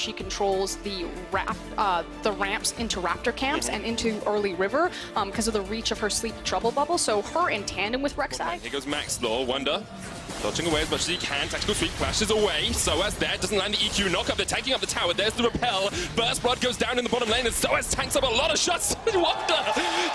She controls the ramps into Raptor camps and into early river because of the reach of her sleepy trouble bubble. So her in tandem with Rek'Sai. Here goes Max Law, Wonder. Dodging away as much as he can. Tactical sweep flashes away. SOAS there, doesn't land the EQ knockup. They're tanking up the tower. There's the repel. Burst Blood goes down in the bottom lane, and SOAS tanks up a lot of shots. Wonder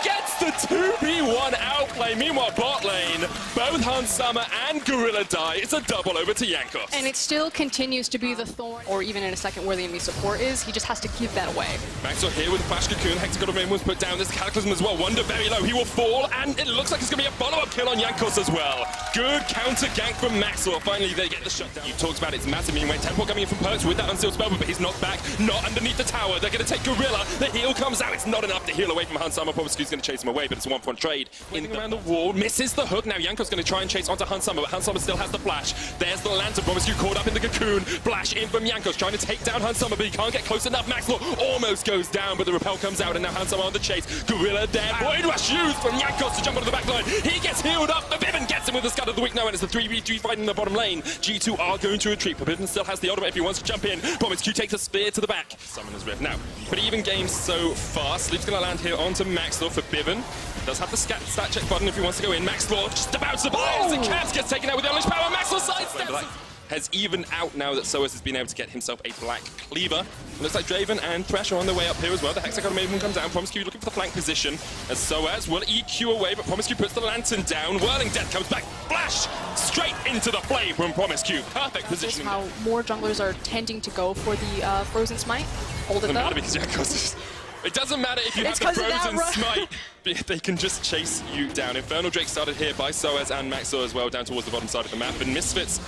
gets the 2v1 outplay. Meanwhile, bot lane, both Hansama and Gorilla die. It's a double over to Jankos. And it still continues to be the thorn, or even in a second where the enemy support is. He just has to give that away. Maxwell here with the Flash Cocoon. Hexagon of Rain was put down. There's Cataclysm as well. Wonder very low. He will fall, and it looks like it's going to be a follow-up kill on Jankos as well. Good counter gank from Maxwell. Finally, they get the shutdown. You talked about it's massive. Meanwhile, Tempo coming in from Perks with that unsealed spell, but he's knocked back. Not underneath the tower. They're going to take Gorilla. The heal comes out. It's not enough to heal away from Hansama. Pomosku's going to chase him away, but it's a one-front trade. In around the wall, misses the hook. Now Jankos going to try and chase onto Hansama, but Hansama still has the flash. There's the lantern. Pomosku caught up in the cocoon. Flash in from Jankos, trying to take down Hansama, but he can't get close enough. Maxwell almost goes down, but the repel comes out, and now Hansama on the chase. Gorilla dead. Void Rush used from Jankos to jump onto the back line. He gets healed up. Forbidden gets him with the Scud of the Weak now, and it's a 3v3 fight in the bottom lane. G2 are going to retreat. Forbidden still has the ultimate if he wants to jump in. Pomosku takes a spear to the back. Summoner's Rift. Now, pretty even game so far. Sleep's going to land here onto Maxwell for Bivin. Does have the stat check button if he wants to go in. Maxwell just about survives. The Caps gets taken out with the unleashed power. Maxwell sidesteps. Has even out now that SOAS has been able to get himself a black cleaver. Looks like Draven and Thresh are on their way up here as well. The Hexagon Maven comes down. Pomosku looking for the flank position as SOAS will EQ away, but Pomosku puts the lantern down. Whirling Death comes back. Flash straight into the flame from Pomosku. Perfect position. How more junglers are tending to go for the Frozen Smite. Hold it though. Because it doesn't matter if you have the Frozen Smite. They can just chase you down. Infernal Drake started here by SOAS and Maxwell as well, down towards the bottom side of the map. And Misfits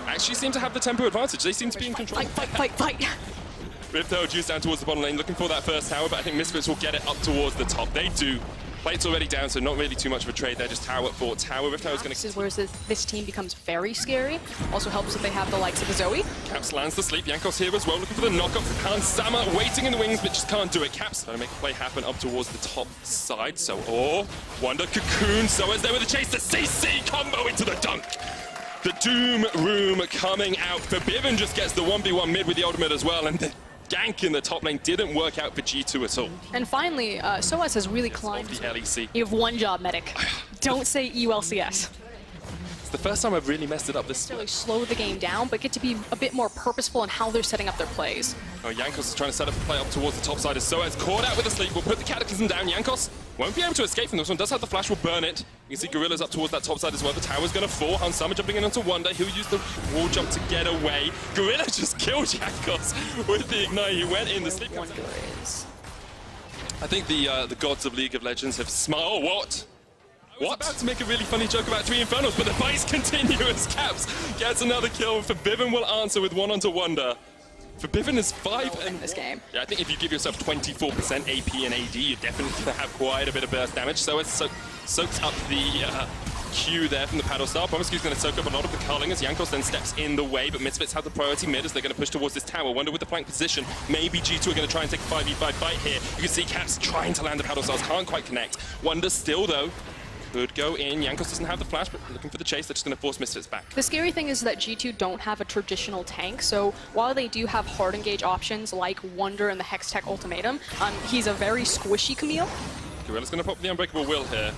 actually seem to have the tempo advantage. They seem to be in control. Fight! Ripto juice down towards the bottom lane, looking for that first tower, but I think Misfits will get it up towards the top. They do. Plate's already down, so not really too much of a trade there. Just tower for tower. Rift Tower's going to... This is where this team becomes very scary. Also helps that they have the likes of a Zoe. Caps lands the sleep. Jankos here as well, looking for the knockup. Hansama waiting in the wings, but just can't do it. Caps trying to make a play happen up towards the top side. So, Wonder Cocoon. SOAS there with a chase. The CC combo into the dunk. The Doom Room coming out. Forbidden just gets the 1v1 mid with the ultimate as well, and the gank in the top lane didn't work out for G2 at all. And finally, SOAS has really climbed. The LEC. You have one job, medic. Don't say ULCS. It's the first time I've really messed it up this Really slow the game down, but get to be a bit more purposeful in how they're setting up their plays. Oh, Jankos is trying to set up a play up towards the top side as SOAS caught out with the sleep. Will put the Cataclysm down. Jankos won't be able to escape from this one. Does have the flash, will burn it. You can see Gorilla's up towards that top side as well. The tower's going to fall. Hansama jumping in onto Wonder. He'll use the wall jump to get away. Gorilla just killed Jankos with the ignite. He went in the sleep. Wonder is... I think the gods of League of Legends have smiled. Oh, what? I was about to make a really funny joke about 3 Infernals, but the fights continue as Caps gets another kill. Forbidden will answer with 1 onto Wonder. Forbidden is 5 in this game. Yeah, I think if you give yourself 24% AP and AD, you're definitely going to have quite a bit of burst damage. So it soaks up the Q there from the Paddle Star. Pomosku's going to soak up a lot of the culling as Jankos then steps in the way, but Misfits have the priority mid as they're going to push towards this tower. Wonder with the flank position. Maybe G2 are going to try and take a 5v5 fight here. You can see Caps trying to land the Paddle Stars, can't quite connect. Wonder still, though, could go in. Jankos doesn't have the flash, but looking for the chase. They're just going to force Misfits back. The scary thing is that G2 don't have a traditional tank, so while they do have hard engage options like Wonder and the Hex Tech Ultimatum, he's a very squishy Camille. Gorilla's going to pop the Unbreakable Will here.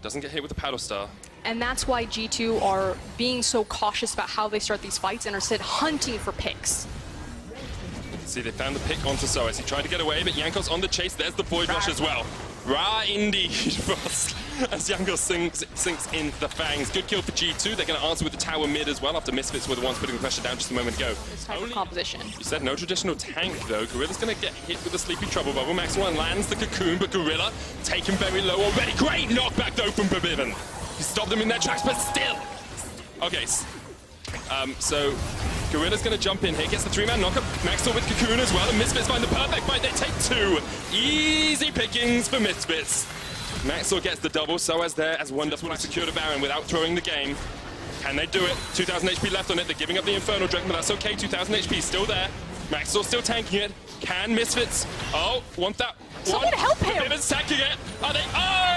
Doesn't get hit with the Paddle Star. And that's why G2 are being so cautious about how they start these fights and are instead hunting for picks. See, they found the pick onto SOAS. He tried to get away, but Jankos on the chase. There's the Void Rush as well. Indeed, Frost, as Jankos sinks in the fangs. Good kill for G2. They're going to answer with the tower mid as well after Misfits were the ones putting the pressure down just a moment ago. This type of composition. You said no traditional tank, though. Gorilla's going to get hit with the Sleepy Trouble Bubble. Maxwell lands the Cocoon, but Gorilla taken very low already. Great knockback, though, from Forbidden. He stopped them in their tracks, but still. Okay, so Gorilla's going to jump in here, gets the 3-man knockup. Maxwell with Cocoon as well, and Misfits find the perfect fight. They take 2. Easy pickings for Misfits. Maxwell gets the double, SOAS there as Wonder will secure the Baron without throwing the game. Can they do it? 2,000 HP left on it. They're giving up the Infernal Drake, but that's okay. 2,000 HP still there. Maxwell still tanking it. Can Misfits? Oh, want that? Someone help him! Forbidden's tanking it. Are they? Oh!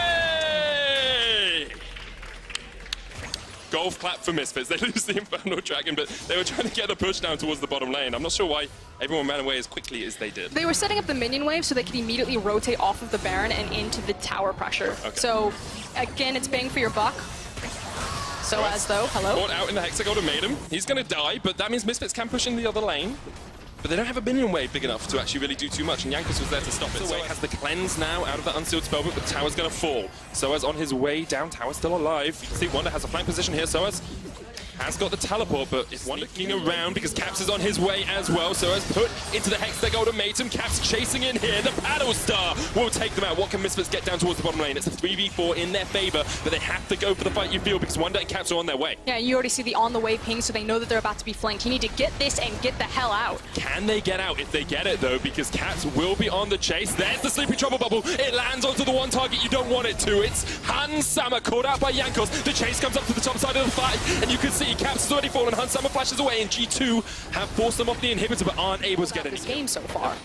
Golf clap for Misfits. They lose the Infernal Dragon, but they were trying to get the push down towards the bottom lane. I'm not sure why everyone ran away as quickly as they did. They were setting up the minion wave so they could immediately rotate off of the Baron and into the tower pressure. Okay. So, again, it's bang for your buck. So as though, hello? Caught out in the Hexagon and made him. He's going to die, but that means Misfits can push in the other lane. But they don't have a minion wave big enough to actually really do too much, and Jankos was there to stop it. So has the cleanse now out of the unsealed spellbook, but Tower's going to fall. Soaz on his way down, Tower's still alive. You can see Wonder has a flank position here. Soaz has got the teleport, but is Wonder around because Caps is on his way as well. Soaz put into the Hex, they go to Matum. Caps chasing in here. The Paddle Star will take them out. What can Misfits get down towards the bottom lane? It's a 3v4 in their favor, but they have to go for the fight, you feel, because Wonder and Caps are on their way. Yeah, you already see the on the way ping, so they know that they're about to be flanked. You need to get this and get the hell out. Can they get out? If they get it, though, because Caps will be on the chase. There's the Sleepy Trouble Bubble. It lands onto the one target you don't want it to. It's Hansama caught out by Jankos. The chase comes up to the top side of the fight, and you can see Caps has already fallen. Hansama flashes away, and G2 have forced them off the inhibitor, but aren't able to get it. This game so far.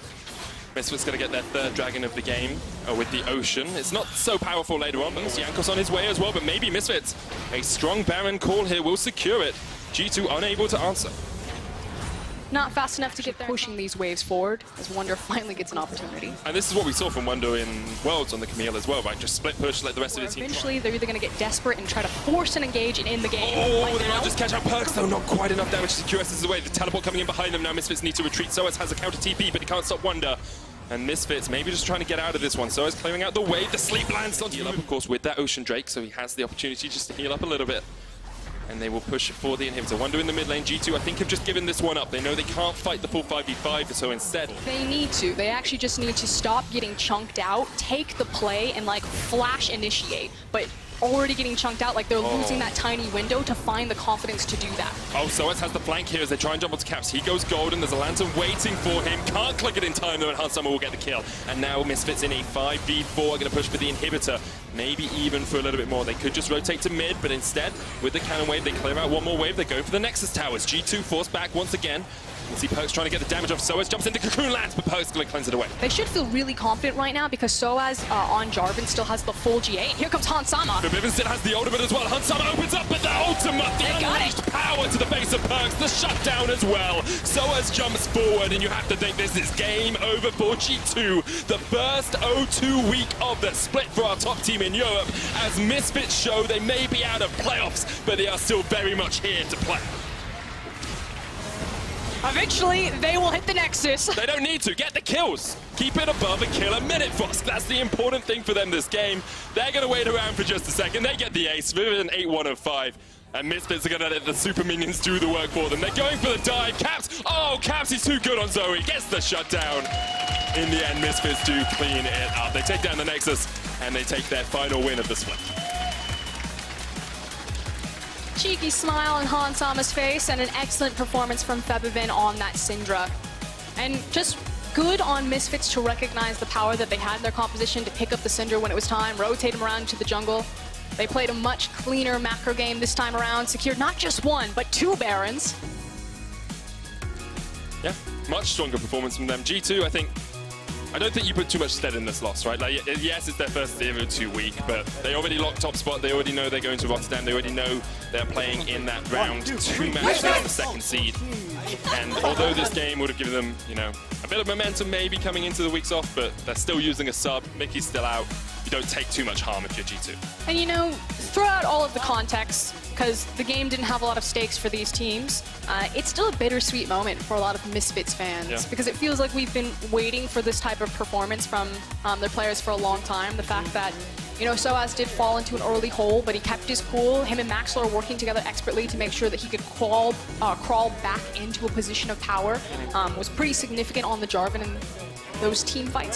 Misfits going to get their third dragon of the game with the Ocean. It's not so powerful later on, but there's Jankos on his way as well, but maybe Misfits. A strong Baron call here will secure it. G2 unable to answer. Not fast enough to get there. Pushing these waves forward as Wonder finally gets an opportunity. And this is what we saw from Wonder in Worlds on the Camille as well, right? Just split push, let the rest of the team eventually, they're either going to get desperate and try to force an engage and end the game. Oh, they might just catch out Perks, though. Not quite enough damage to secure us away. The teleport coming in behind them now. Misfits need to retreat. Soaz has a counter TP, but he can't stop Wonder. And Misfits maybe just trying to get out of this one. Soaz clearing out the wave. The sleep lands on heal up, of course, with that Ocean Drake, so he has the opportunity just to heal up a little bit. And they will push for the inhibitor. Wonder in the mid lane. G2, I think, have just given this one up. They know they can't fight the full 5v5, so instead... They need to. They actually just need to stop getting chunked out, take the play, and, like, flash initiate. But already getting chunked out, like they're losing that tiny window to find the confidence to do that. Oh, Soaz has the flank here as they try and jump onto Caps. He goes golden. There's a lantern waiting for him. Can't click it in time, though, and Hansama will get the kill. And now Misfits in a 5v4 are going to push for the inhibitor. Maybe even for a little bit more. They could just rotate to mid, but instead, with the cannon wave, they clear out one more wave. They go for the Nexus towers. G2 forced back once again. You can see Perks trying to get the damage off. Soaz jumps into Cocoon lands, but Perks going to cleanse it away. They should feel really confident right now because Soaz on Jarvan still has the full GA. And here comes Hansama. The Vivian still has the ultimate as well. Hansama opens up, but the ultimate, the unleashed power to the face of Perks, the shutdown as well. Soaz jumps forward, and you have to think this is game over for G2. The first 0-2 week of the split for our top team in Europe. As Misfits show, they may be out of playoffs, but they are still very much here to play. Eventually, they will hit the Nexus. They don't need to. Get the kills. Keep it above a kill a minute, Frost. That's the important thing for them this game. They're going to wait around for just a second. They get the ace. Vivian 8-1 of 5. And Misfits are going to let the super minions do the work for them. They're going for the dive. Caps. Oh, Caps is too good on Zoe. Gets the shutdown. In the end, Misfits do clean it up. They take down the Nexus, and they take their final win of the split. Cheeky smile on Hansama's face and an excellent performance from Febivin on that Syndra. And just good on Misfits to recognize the power that they had in their composition to pick up the Syndra when it was time, rotate him around to the jungle. They played a much cleaner macro game this time around, secured not just one, but 2 Barons. Yeah, much stronger performance from them. G2, I don't think you put too much stead in this loss, right? Like, yes, it's their first 0-2 week, but they already locked top spot. They already know they're going to Rotterdam. They already know they're playing in that round 2 match for the second seed. And although this game would have given them, you know, a bit of momentum maybe coming into the weeks off, but they're still using a sub. Mickey's still out. You don't take too much harm if you're G2. And you know, throughout all of the context, because the game didn't have a lot of stakes for these teams, it's still a bittersweet moment for a lot of Misfits fans, because it feels like we've been waiting for this type of performance from their players for a long time. The fact that, you know, Soaz did fall into an early hole, but he kept his cool. Him and Maxwell are working together expertly to make sure that he could crawl back into a position of power. Was pretty significant on the Jarvan and those team fights.